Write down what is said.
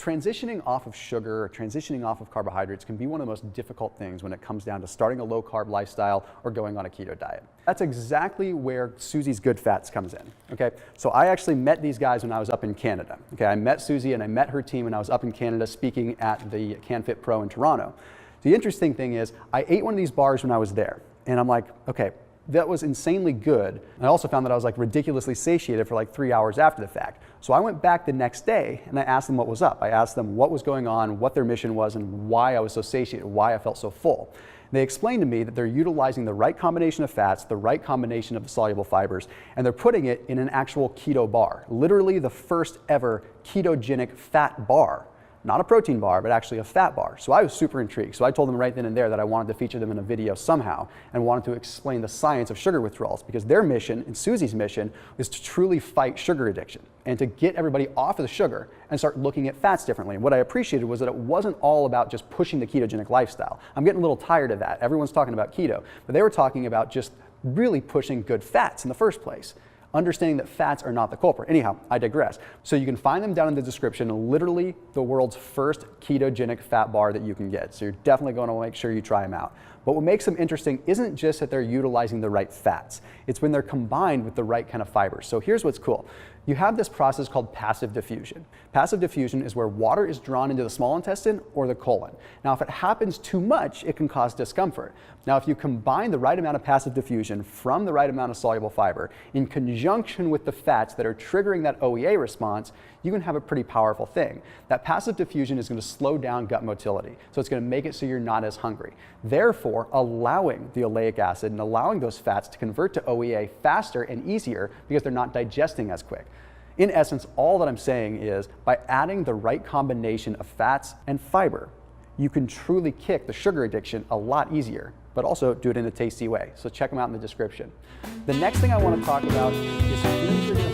Transitioning off of sugar or transitioning off of carbohydrates can be one of the most difficult things when it comes down to starting a low-carb lifestyle or going on a keto diet. That's exactly where Susies Good Fats comes in, okay? So I actually met these guys when I was up in Canada, okay? I met Susie and I met her team when I was up in Canada speaking at the CanFit Pro in Toronto. The interesting thing is I ate one of these bars when I was there, and I'm like, okay, that was insanely good. I also found that I was like ridiculously satiated for like 3 hours after the fact. So I went back the next day and I asked them what was up. I asked them what was going on, what their mission was, and why I was so satiated, why I felt so full. They explained to me that they're utilizing the right combination of fats, the right combination of the soluble fibers, and they're putting it in an actual keto bar. Literally the first ever ketogenic fat bar. Not a protein bar, but actually a fat bar. So I was super intrigued. So I told them right then and there that I wanted to feature them in a video somehow and wanted to explain the science of sugar withdrawals, because their mission and Susie's mission is to truly fight sugar addiction and to get everybody off of the sugar and start looking at fats differently. And what I appreciated was that it wasn't all about just pushing the ketogenic lifestyle. I'm getting a little tired of that. Everyone's talking about keto, but they were talking about just really pushing good fats in the first place. Understanding that fats are not the culprit. Anyhow, I digress. So you can find them down in the description, literally the world's first ketogenic fat bar that you can get. So you're definitely going to make sure you try them out. But what makes them interesting isn't just that they're utilizing the right fats. It's when they're combined with the right kind of fibers. So here's what's cool. You have this process called passive diffusion. Passive diffusion is where water is drawn into the small intestine or the colon. Now, if it happens too much, it can cause discomfort. Now, if you combine the right amount of passive diffusion from the right amount of soluble fiber in conjunction with the fats that are triggering that OEA response, you can have a pretty powerful thing. That passive diffusion is going to slow down gut motility, so it's going to make it so you're not as hungry. Therefore, allowing the oleic acid and allowing those fats to convert to OEA faster and easier because they're not digesting as quick. In essence, all that I'm saying is by adding the right combination of fats and fiber, you can truly kick the sugar addiction a lot easier, but also do it in a tasty way. So check them out in the description. The next thing I want to talk about is